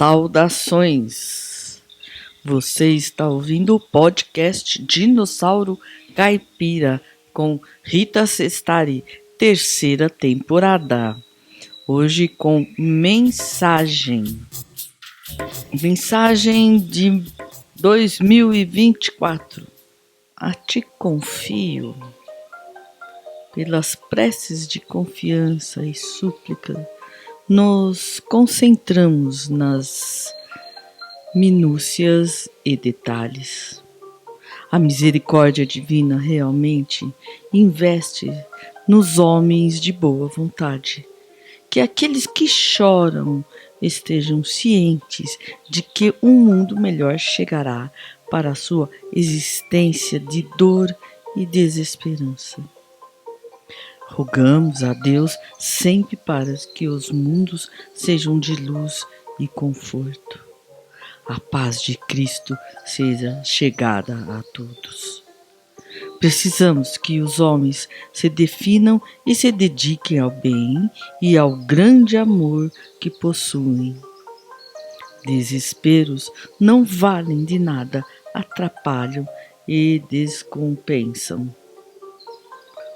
Saudações! Você está ouvindo o podcast Dinossauro Caipira com Rita Sestari, terceira temporada. Hoje com mensagem de 2024. A ti confio. Pelas preces de confiança e súplica, nos concentramos nas minúcias e detalhes. A misericórdia divina realmente investe nos homens de boa vontade, que aqueles que choram estejam cientes de que um mundo melhor chegará para a sua existência de dor e desesperança. Rogamos a Deus sempre para que os mundos sejam de luz e conforto. A paz de Cristo seja chegada a todos. Precisamos que os homens se definam e se dediquem ao bem e ao grande amor que possuem. Desesperos não valem de nada, atrapalham e descompensam.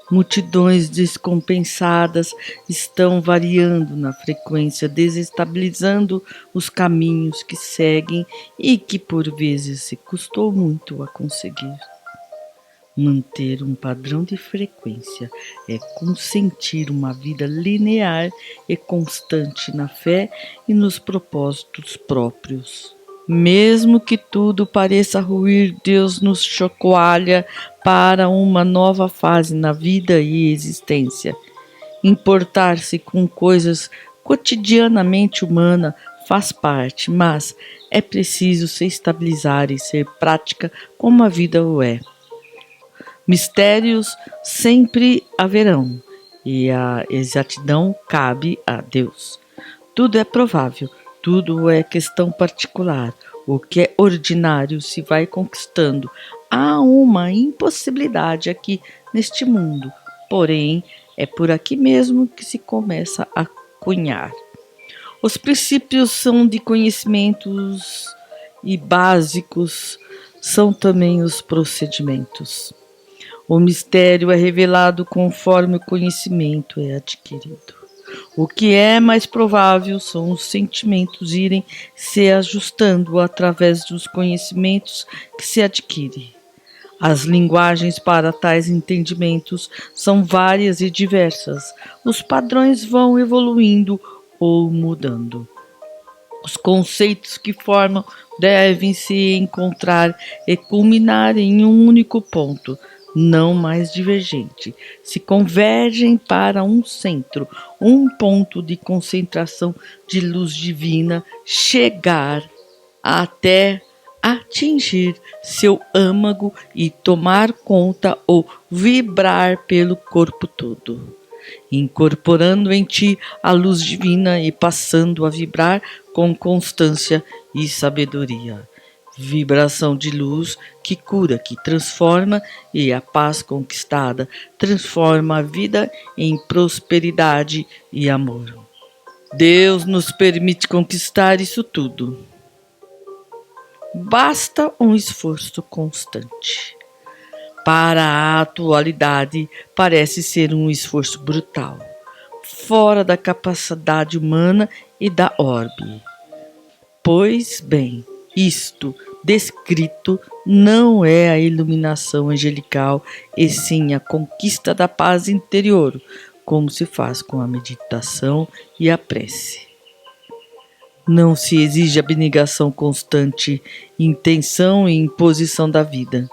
Multidões descompensadas estão variando na frequência, desestabilizando os caminhos que seguem e que por vezes se custou muito a conseguir. Manter um padrão de frequência é consentir uma vida linear e constante na fé e nos propósitos próprios. Mesmo que tudo pareça ruir, Deus nos chacoalha para uma nova fase na vida e existência. Importar-se com coisas cotidianamente humanas faz parte, mas é preciso se estabilizar e ser prática como a vida o é. Mistérios sempre haverão, e a exatidão cabe a Deus. Tudo é provável, tudo é questão particular. O que é ordinário se vai conquistando. Há uma impossibilidade aqui neste mundo, porém é por aqui mesmo que se começa a cunhar. Os princípios são de conhecimentos e básicos são também os procedimentos. O mistério é revelado conforme o conhecimento é adquirido. O que é mais provável são os sentimentos irem se ajustando através dos conhecimentos que se adquire. As linguagens para tais entendimentos são várias e diversas. Os padrões vão evoluindo ou mudando. Os conceitos que formam devem se encontrar e culminar em um único ponto, não mais divergente, se convergem para um centro, um ponto de concentração de luz divina, chegar até atingir seu âmago e tomar conta ou vibrar pelo corpo todo, incorporando em ti a luz divina e passando a vibrar com constância e sabedoria. Vibração de luz que cura, que transforma, e a paz conquistada transforma a vida em prosperidade e amor. Deus nos permite conquistar isso tudo. Basta um esforço constante. Para a atualidade, parece ser um esforço brutal, fora da capacidade humana e da orbe. Pois bem, isto descrito não é a iluminação angelical, e sim a conquista da paz interior, como se faz com a meditação e a prece. Não se exige abnegação constante, intenção e imposição da vida.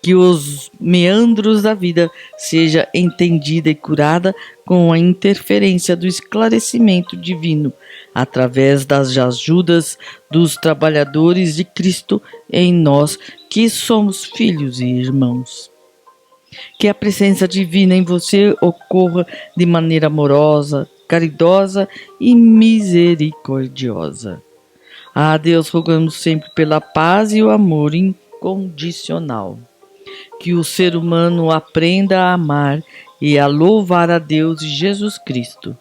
Que os meandros da vida seja entendida e curada com a interferência do esclarecimento divino, através das ajudas dos trabalhadores de Cristo em nós, que somos filhos e irmãos. Que a presença divina em você ocorra de maneira amorosa, caridosa e misericordiosa. A Deus rogamos sempre pela paz e o amor incondicional. Que o ser humano aprenda a amar e a louvar a Deus e Jesus Cristo,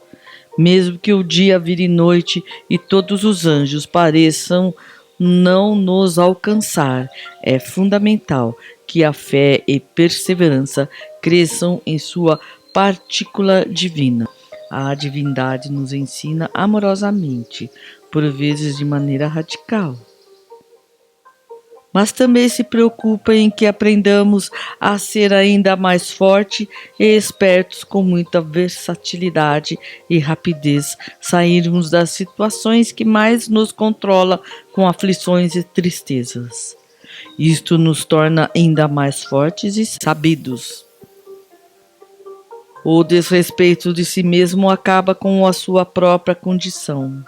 Mesmo que o dia vire noite e todos os anjos pareçam não nos alcançar, é fundamental que a fé e perseverança cresçam em sua partícula divina. A divindade nos ensina amorosamente, por vezes de maneira radical, mas também se preocupa em que aprendamos a ser ainda mais fortes e espertos, com muita versatilidade e rapidez, sairmos das situações que mais nos controlam com aflições e tristezas. Isto nos torna ainda mais fortes e sabidos. O desrespeito de si mesmo acaba com a sua própria condição.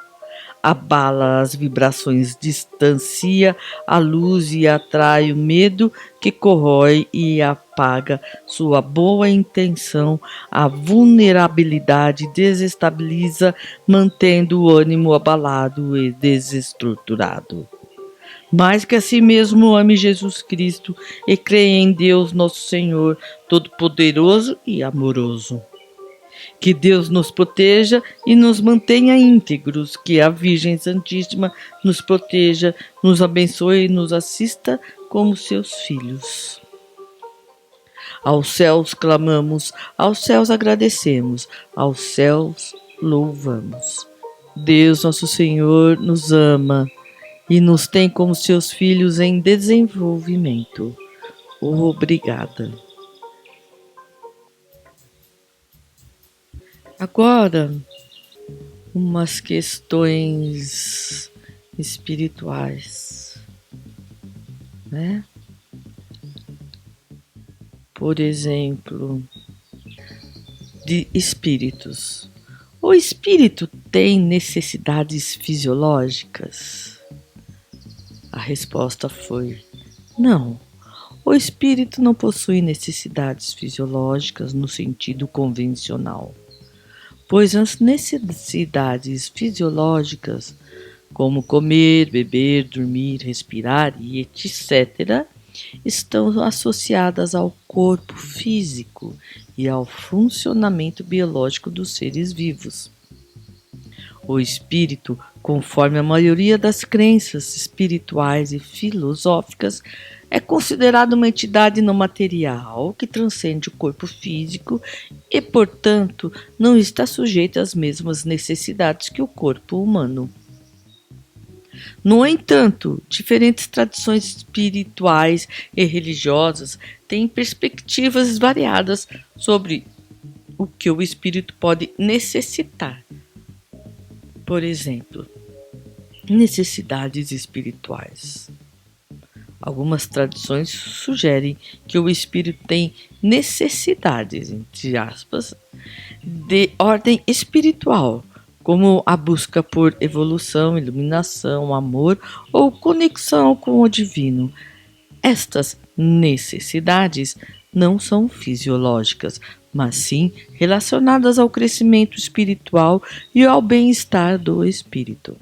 Abala as vibrações, distancia a luz e atrai o medo que corrói e apaga sua boa intenção. A vulnerabilidade desestabiliza, mantendo o ânimo abalado e desestruturado. Mais que a si mesmo, ame Jesus Cristo e creia em Deus nosso Senhor, Todo-Poderoso e Amoroso. Que Deus nos proteja e nos mantenha íntegros, que a Virgem Santíssima nos proteja, nos abençoe e nos assista como seus filhos. Aos céus clamamos, aos céus agradecemos, aos céus louvamos. Deus nosso Senhor nos ama e nos tem como seus filhos em desenvolvimento. Obrigada. Agora, umas questões espirituais, né? Por exemplo, de espíritos. O espírito tem necessidades fisiológicas? A resposta foi: não. O espírito não possui necessidades fisiológicas no sentido convencional, pois as necessidades fisiológicas, como comer, beber, dormir, respirar e etc., estão associadas ao corpo físico e ao funcionamento biológico dos seres vivos. O espírito, conforme a maioria das crenças espirituais e filosóficas, é considerado uma entidade não material que transcende o corpo físico e, portanto, não está sujeito às mesmas necessidades que o corpo humano. No entanto, diferentes tradições espirituais e religiosas têm perspectivas variadas sobre o que o espírito pode necessitar. Por exemplo, necessidades espirituais. Algumas tradições sugerem que o espírito tem necessidades, entre aspas, de ordem espiritual, como a busca por evolução, iluminação, amor ou conexão com o divino. Estas necessidades não são fisiológicas, mas sim relacionadas ao crescimento espiritual e ao bem-estar do espírito.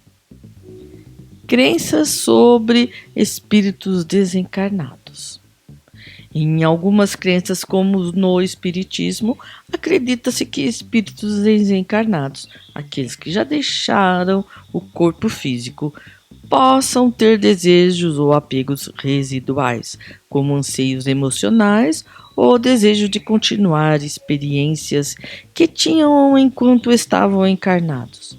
Crenças sobre espíritos desencarnados. Em algumas crenças, como no espiritismo, acredita-se que espíritos desencarnados, aqueles que já deixaram o corpo físico, possam ter desejos ou apegos residuais, como anseios emocionais ou desejo de continuar experiências que tinham enquanto estavam encarnados.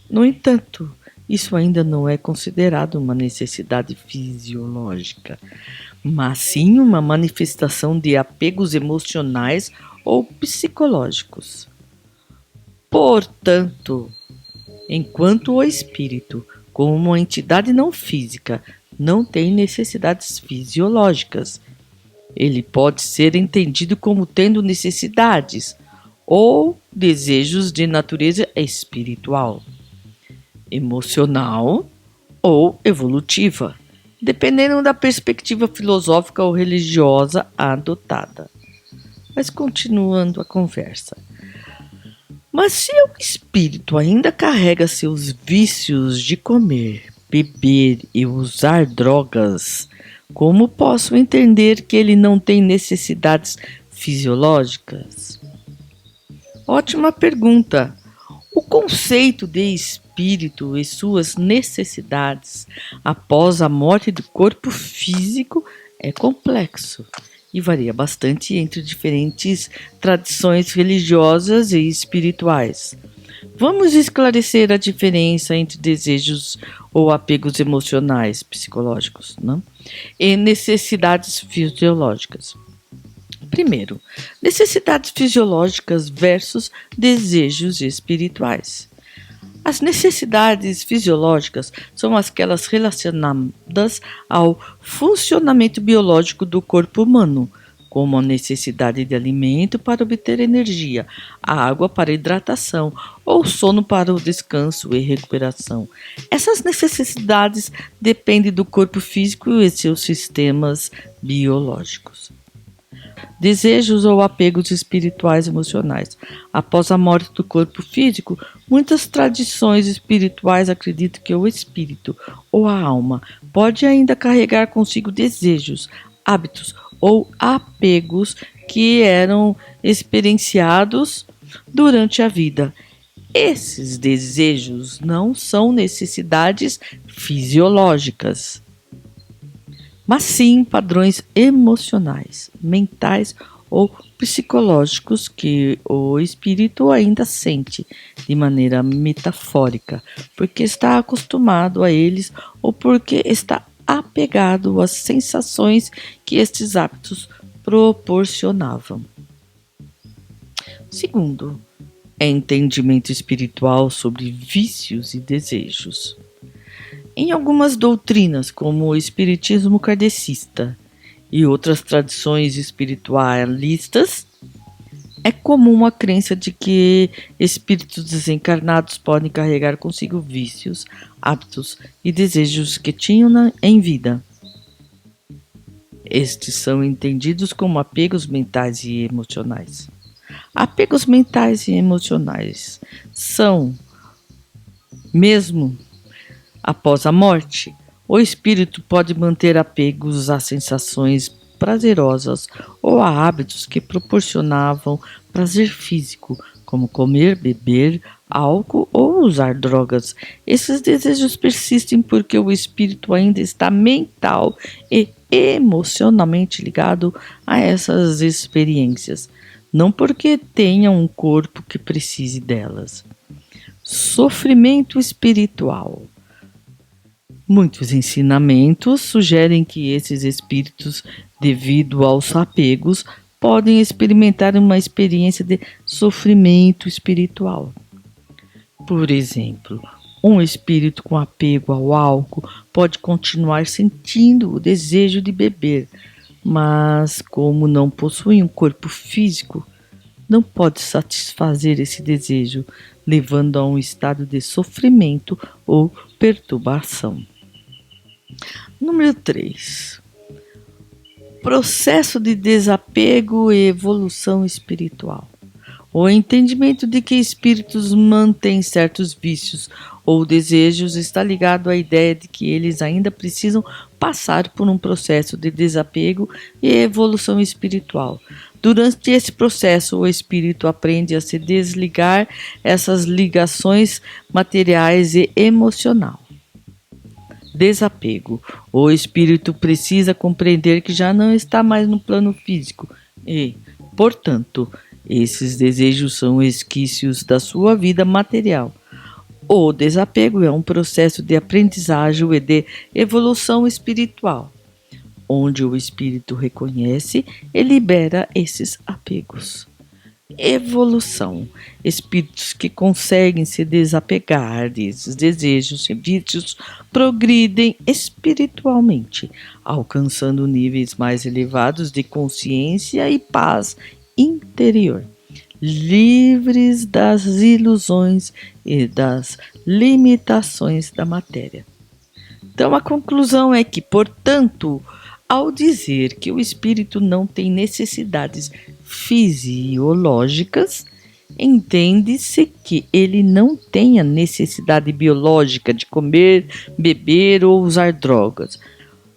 No entanto, isso ainda não é considerado uma necessidade fisiológica, mas sim uma manifestação de apegos emocionais ou psicológicos. Portanto, enquanto o espírito, como uma entidade não física, não tem necessidades fisiológicas, ele pode ser entendido como tendo necessidades ou desejos de natureza espiritual, emocional ou evolutiva, dependendo da perspectiva filosófica ou religiosa adotada. Mas continuando a conversa. Mas se o espírito ainda carrega seus vícios de comer, beber e usar drogas, como posso entender que ele não tem necessidades fisiológicas? Ótima pergunta. O conceito de espírito e suas necessidades após a morte do corpo físico é complexo e varia bastante entre diferentes tradições religiosas e espirituais. Vamos esclarecer a diferença entre desejos ou apegos emocionais, psicológicos, né? E necessidades fisiológicas. Primeiro, necessidades fisiológicas versus desejos espirituais. As necessidades fisiológicas são aquelas relacionadas ao funcionamento biológico do corpo humano, como a necessidade de alimento para obter energia, a água para hidratação ou sono para o descanso e recuperação. Essas necessidades dependem do corpo físico e seus sistemas biológicos. Desejos ou apegos espirituais emocionais. Após a morte do corpo físico, muitas tradições espirituais acreditam que o espírito ou a alma pode ainda carregar consigo desejos, hábitos ou apegos que eram experienciados durante a vida. Esses desejos não são necessidades fisiológicas, mas sim padrões emocionais, mentais ou psicológicos que o espírito ainda sente de maneira metafórica, porque está acostumado a eles ou porque está apegado às sensações que estes hábitos proporcionavam. Segundo, é entendimento espiritual sobre vícios e desejos. Em algumas doutrinas, como o espiritismo kardecista e outras tradições espiritualistas, é comum a crença de que espíritos desencarnados podem carregar consigo vícios, hábitos e desejos que tinham em vida. Estes são entendidos como apegos mentais e emocionais. Apegos mentais e emocionais são, mesmo após a morte, o espírito pode manter apegos a sensações prazerosas ou a hábitos que proporcionavam prazer físico, como comer, beber, álcool ou usar drogas. Esses desejos persistem porque o espírito ainda está mental e emocionalmente ligado a essas experiências, não porque tenha um corpo que precise delas. Sofrimento espiritual. Muitos ensinamentos sugerem que esses espíritos, devido aos apegos, podem experimentar uma experiência de sofrimento espiritual. Por exemplo, um espírito com apego ao álcool pode continuar sentindo o desejo de beber, mas como não possui um corpo físico, não pode satisfazer esse desejo, levando a um estado de sofrimento ou perturbação. Número 3. Processo de desapego e evolução espiritual. O entendimento de que espíritos mantêm certos vícios ou desejos está ligado à ideia de que eles ainda precisam passar por um processo de desapego e evolução espiritual. Durante esse processo, o espírito aprende a se desligar essas ligações materiais e emocional. Desapego. O espírito precisa compreender que já não está mais no plano físico e, portanto, esses desejos são esquícios da sua vida material. O desapego é um processo de aprendizagem e de evolução espiritual, onde o espírito reconhece e libera esses apegos. Evolução. Espíritos que conseguem se desapegar desses desejos e vícios progridem espiritualmente, alcançando níveis mais elevados de consciência e paz interior, livres das ilusões e das limitações da matéria. Então, a conclusão é que, portanto, ao dizer que o espírito não tem necessidades fisiológicas, entende-se que ele não tem a necessidade biológica de comer, beber ou usar drogas.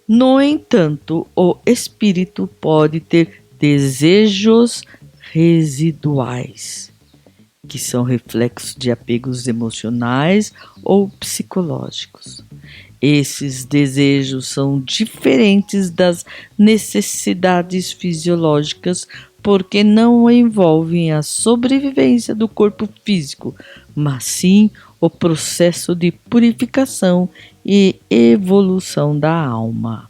No entanto, o espírito pode ter desejos residuais que são reflexos de apegos emocionais ou psicológicos. Esses desejos são diferentes das necessidades fisiológicas porque não envolvem a sobrevivência do corpo físico, mas sim o processo de purificação e evolução da alma.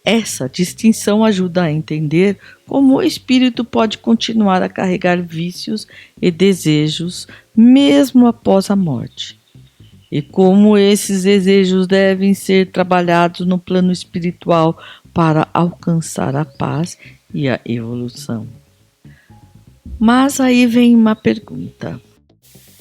Essa distinção ajuda a entender como o espírito pode continuar a carregar vícios e desejos mesmo após a morte, e como esses desejos devem ser trabalhados no plano espiritual para alcançar a paz e a evolução. Mas aí vem uma pergunta.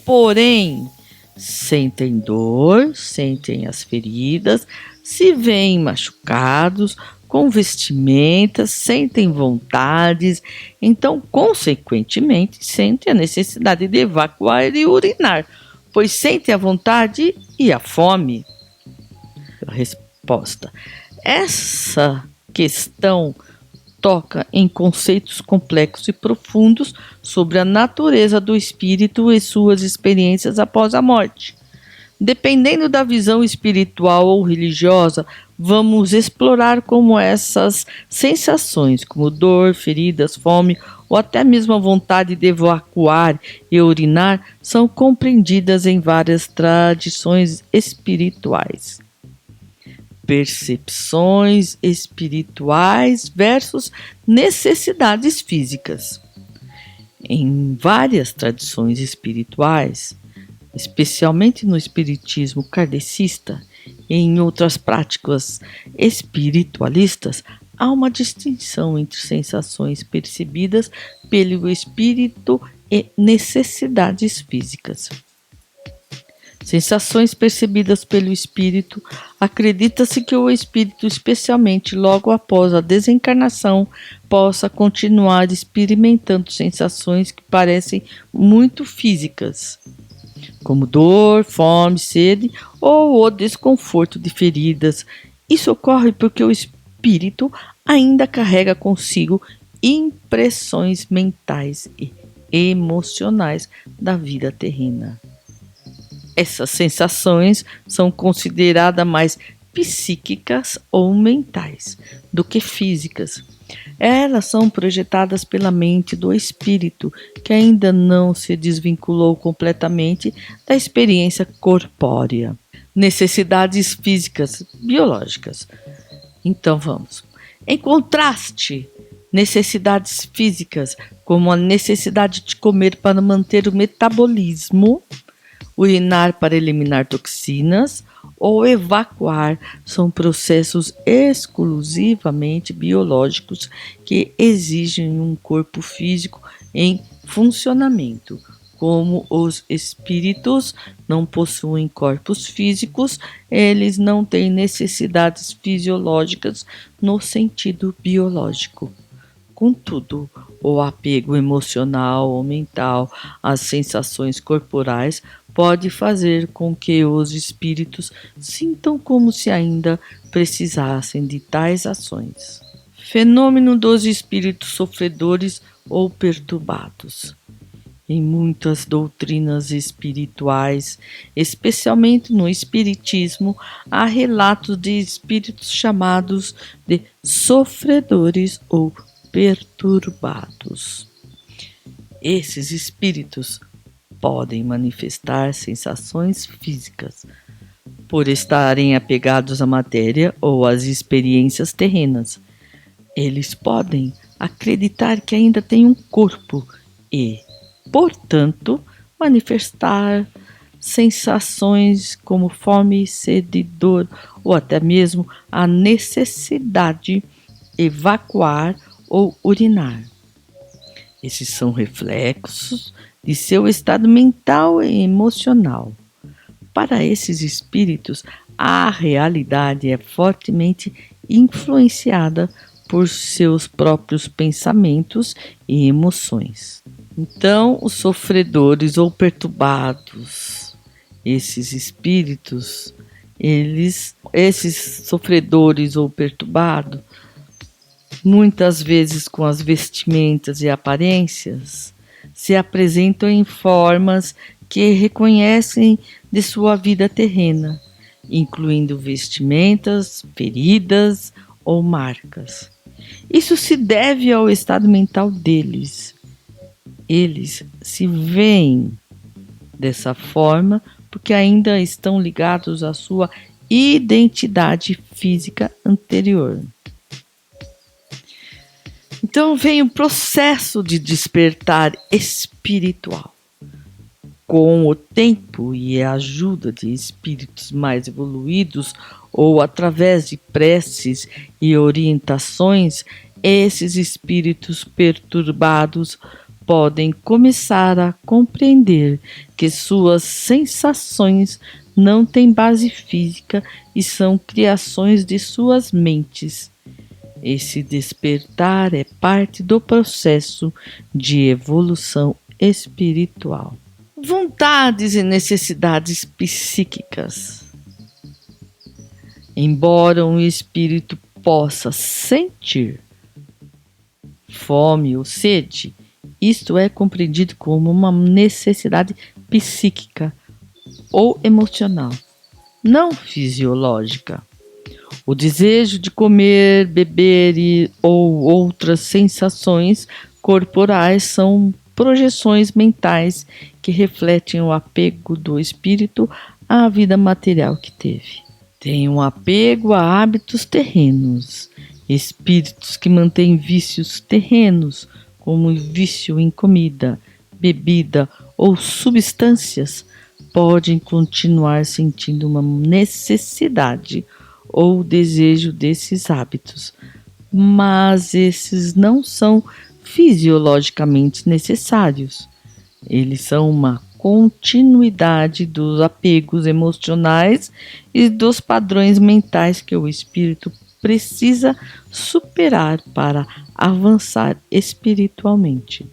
Porém, sentem dor, sentem as feridas, se veem machucados, com vestimentas, sentem vontades, então, consequentemente, sentem a necessidade de evacuar e urinar, pois sentem a vontade e a fome. Resposta: essa questão toca em conceitos complexos e profundos sobre a natureza do espírito e suas experiências após a morte. Dependendo da visão espiritual ou religiosa, vamos explorar como essas sensações, como dor, feridas, fome ou até mesmo a vontade de evacuar e urinar, são compreendidas em várias tradições espirituais. Percepções espirituais versus necessidades físicas. Em várias tradições espirituais, especialmente no espiritismo kardecista e em outras práticas espiritualistas, há uma distinção entre sensações percebidas pelo espírito e necessidades físicas. Sensações percebidas pelo espírito, acredita-se que o espírito, especialmente logo após a desencarnação, possa continuar experimentando sensações que parecem muito físicas, como dor, fome, sede ou o desconforto de feridas. Isso ocorre porque o espírito ainda carrega consigo impressões mentais e emocionais da vida terrena. Essas sensações são consideradas mais psíquicas ou mentais do que físicas. Elas são projetadas pela mente do espírito, que ainda não se desvinculou completamente da experiência corpórea. Necessidades físicas, biológicas. Então vamos. Em contraste, necessidades físicas, como a necessidade de comer para manter o metabolismo, urinar para eliminar toxinas ou evacuar, são processos exclusivamente biológicos que exigem um corpo físico em funcionamento. Como os espíritos não possuem corpos físicos, eles não têm necessidades fisiológicas no sentido biológico. Contudo, o apego emocional ou mental às sensações corporais pode fazer com que os espíritos sintam como se ainda precisassem de tais ações. Fenômeno dos espíritos sofredores ou perturbados. Em muitas doutrinas espirituais, especialmente no espiritismo, há relatos de espíritos chamados de sofredores ou perturbados. Esses espíritos podem manifestar sensações físicas por estarem apegados à matéria ou às experiências terrenas. Eles podem acreditar que ainda têm um corpo e, portanto, manifestar sensações como fome, sede, dor ou até mesmo a necessidade de evacuar ou urinar. Esses são reflexos de seu estado mental e emocional. Para esses espíritos, a realidade é fortemente influenciada por seus próprios pensamentos e emoções. Então, os sofredores ou perturbados, esses espíritos, esses sofredores ou perturbados, muitas vezes com as vestimentas e aparências, se apresentam em formas que reconhecem de sua vida terrena, incluindo vestimentas, feridas ou marcas. Isso se deve ao estado mental deles. Eles se veem dessa forma porque ainda estão ligados à sua identidade física anterior. Então vem o processo de despertar espiritual. Com o tempo e a ajuda de espíritos mais evoluídos ou através de preces e orientações, esses espíritos perturbados podem começar a compreender que suas sensações não têm base física e são criações de suas mentes. Esse despertar é parte do processo de evolução espiritual. Vontades e necessidades psíquicas. Embora um espírito possa sentir fome ou sede, isto é compreendido como uma necessidade psíquica ou emocional, não fisiológica. O desejo de comer, beber ou outras sensações corporais são projeções mentais que refletem o apego do espírito à vida material que teve. Tem um apego a hábitos terrenos, espíritos que mantêm vícios terrenos, como o vício em comida, bebida ou substâncias, podem continuar sentindo uma necessidade ou desejo desses hábitos, mas esses não são fisiologicamente necessários. Eles são uma continuidade dos apegos emocionais e dos padrões mentais que o espírito precisa superar para avançar espiritualmente.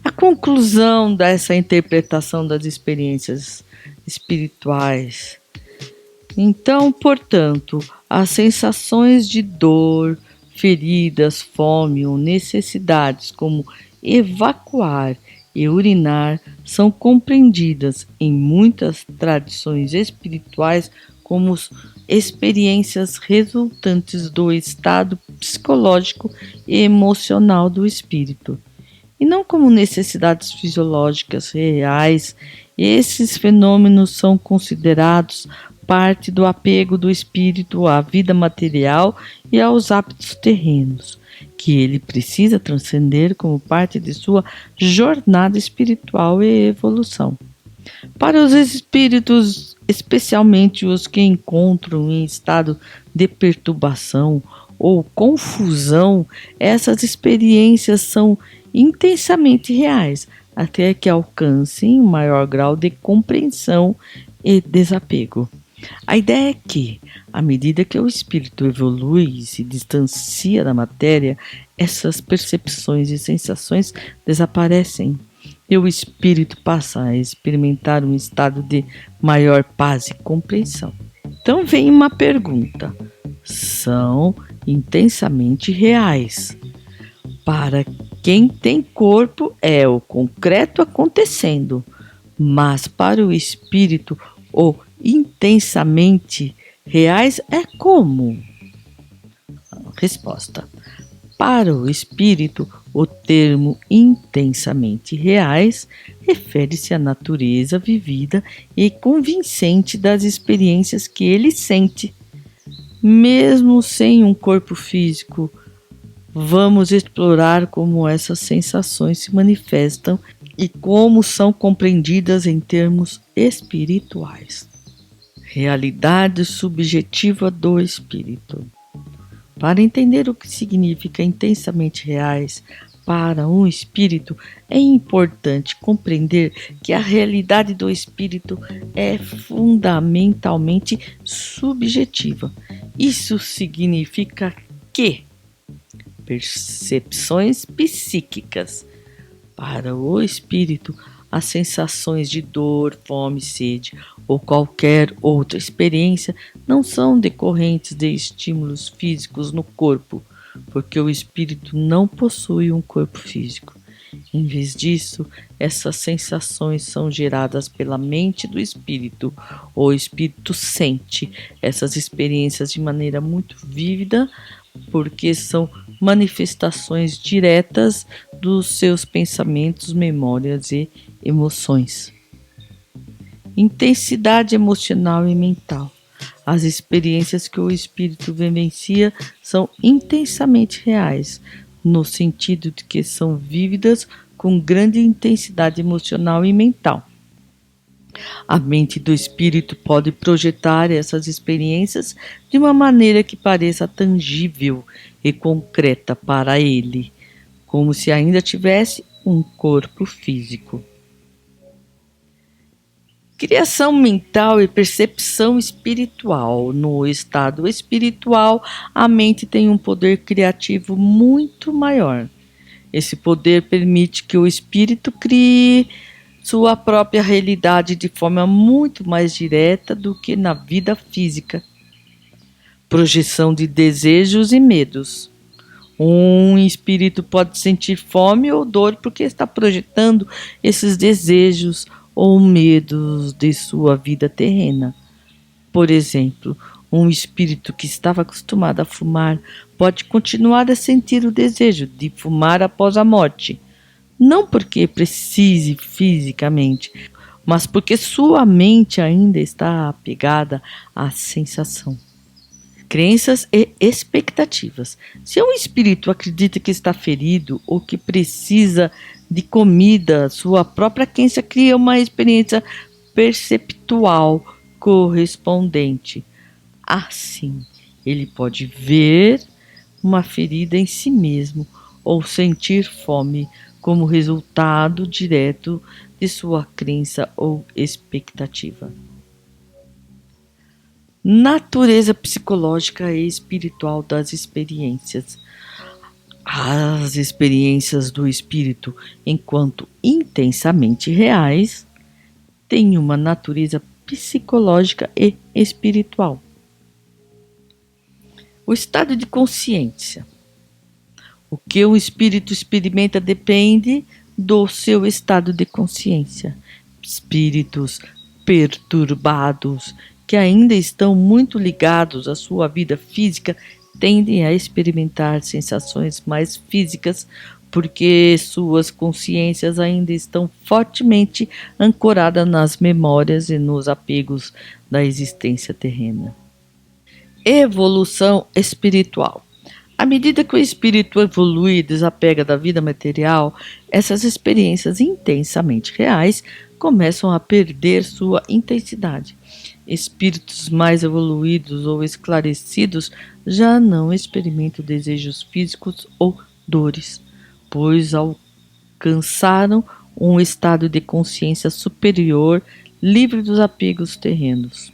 A conclusão dessa interpretação das experiências espirituais. Então, portanto, as sensações de dor, feridas, fome ou necessidades como evacuar e urinar são compreendidas em muitas tradições espirituais como experiências resultantes do estado psicológico e emocional do espírito, e não como necessidades fisiológicas reais. Esses fenômenos são considerados parte do apego do espírito à vida material e aos hábitos terrenos, que ele precisa transcender como parte de sua jornada espiritual e evolução. Para os espíritos, especialmente os que encontram em estado de perturbação ou confusão, essas experiências são intensamente reais, até que alcancem um maior grau de compreensão e desapego. A ideia é que, à medida que o espírito evolui e se distancia da matéria, essas percepções e sensações desaparecem e o espírito passa a experimentar um estado de maior paz e compreensão. Então vem uma pergunta: são intensamente reais? Para quem tem corpo é o concreto acontecendo, mas para o espírito o intensamente reais é como? Resposta: para o espírito, o termo intensamente reais refere-se à natureza vivida e convincente das experiências que ele sente. Mesmo sem um corpo físico, vamos explorar como essas sensações se manifestam e como são compreendidas em termos espirituais. Realidade subjetiva do espírito. Para entender o que significa intensamente reais para um espírito, é importante compreender que a realidade do espírito é fundamentalmente subjetiva. Isso significa que percepções psíquicas para o espírito, as sensações de dor, fome, sede ou qualquer outra experiência não são decorrentes de estímulos físicos no corpo, porque o espírito não possui um corpo físico. Em vez disso, essas sensações são geradas pela mente do espírito. O espírito sente essas experiências de maneira muito vívida, porque são manifestações diretas dos seus pensamentos, memórias e emoções. Intensidade emocional e mental. As experiências que o espírito vivencia são intensamente reais, no sentido de que são vívidas com grande intensidade emocional e mental. A mente do espírito pode projetar essas experiências de uma maneira que pareça tangível e concreta para ele, como se ainda tivesse um corpo físico. Criação mental e percepção espiritual. No estado espiritual, a mente tem um poder criativo muito maior. Esse poder permite que o espírito crie sua própria realidade de forma muito mais direta do que na vida física. Projeção de desejos e medos. Um espírito pode sentir fome ou dor porque está projetando esses desejos ou medos de sua vida terrena. Por exemplo, um espírito que estava acostumado a fumar pode continuar a sentir o desejo de fumar após a morte, não porque precise fisicamente, mas porque sua mente ainda está apegada à sensação. Crenças e expectativas. Se um espírito acredita que está ferido ou que precisa de comida, sua própria crença cria uma experiência perceptual correspondente. Assim, ele pode ver uma ferida em si mesmo ou sentir fome como resultado direto de sua crença ou expectativa. Natureza psicológica e espiritual das experiências. As experiências do espírito, enquanto intensamente reais, têm uma natureza psicológica e espiritual. O estado de consciência. O que o espírito experimenta depende do seu estado de consciência. Espíritos perturbados que ainda estão muito ligados à sua vida física tendem a experimentar sensações mais físicas porque suas consciências ainda estão fortemente ancoradas nas memórias e nos apegos da existência terrena. Evolução espiritual. À medida que o espírito evolui e desapega da vida material, essas experiências intensamente reais começam a perder sua intensidade. Espíritos mais evoluídos ou esclarecidos já não experimentam desejos físicos ou dores, pois alcançaram um estado de consciência superior, livre dos apegos terrenos.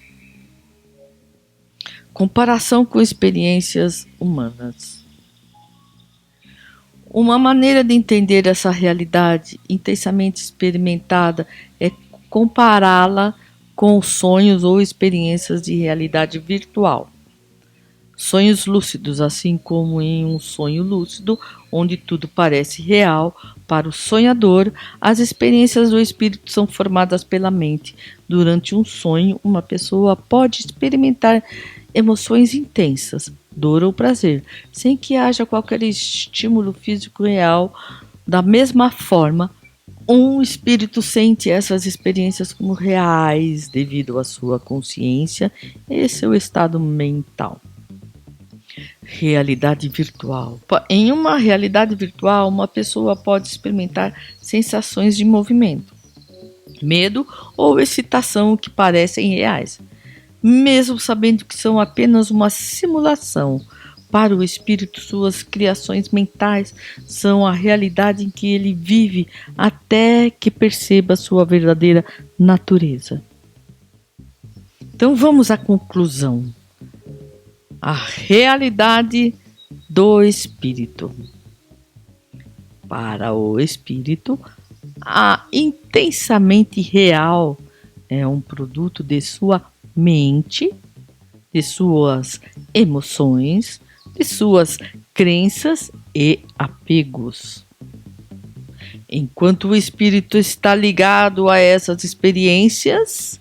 Comparação com experiências humanas. Uma maneira de entender essa realidade intensamente experimentada é compará-la com sonhos ou experiências de realidade virtual. Sonhos lúcidos, assim como em um sonho lúcido, onde tudo parece real, para o sonhador, as experiências do espírito são formadas pela mente. Durante um sonho, uma pessoa pode experimentar emoções intensas, dor ou prazer, sem que haja qualquer estímulo físico real. Da mesma forma, um espírito sente essas experiências como reais devido à sua consciência e seu estado mental. Realidade virtual. Em uma realidade virtual, uma pessoa pode experimentar sensações de movimento, medo ou excitação que parecem reais, mesmo sabendo que são apenas uma simulação. Para o espírito, suas criações mentais são a realidade em que ele vive até que perceba sua verdadeira natureza. Então vamos à conclusão. A realidade do espírito. Para o espírito, a intensamente real é um produto de sua mente, de suas emoções, de suas crenças e apegos. Enquanto o espírito está ligado a essas experiências,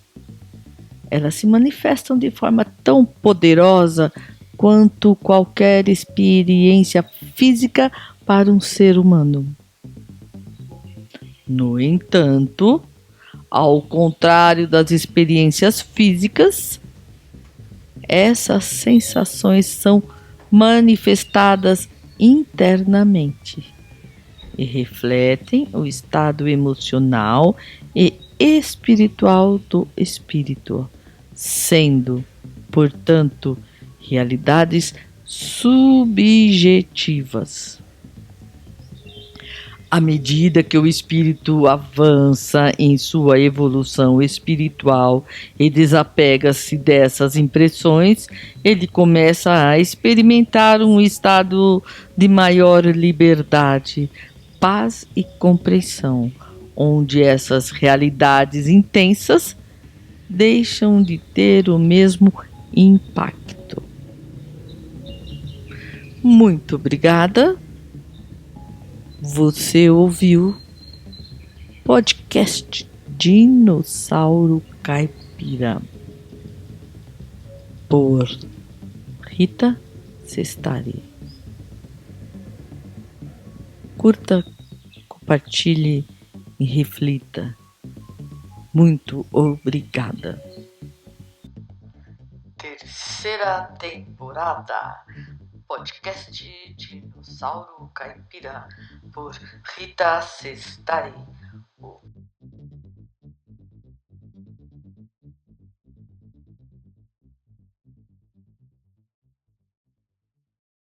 elas se manifestam de forma tão poderosa quanto qualquer experiência física para um ser humano. No entanto, ao contrário das experiências físicas, essas sensações são manifestadas internamente e refletem o estado emocional e espiritual do espírito, sendo, portanto, realidades subjetivas. À medida que o espírito avança em sua evolução espiritual e desapega-se dessas impressões, ele começa a experimentar um estado de maior liberdade, paz e compreensão, onde essas realidades intensas deixam de ter o mesmo impacto. Muito obrigada. Você ouviu podcast Dinossauro Caipira por Rita Sestari. Curta, compartilhe e reflita. Muito obrigada. Terceira temporada. Podcast Dinossauro Caipira por Rita Sestari.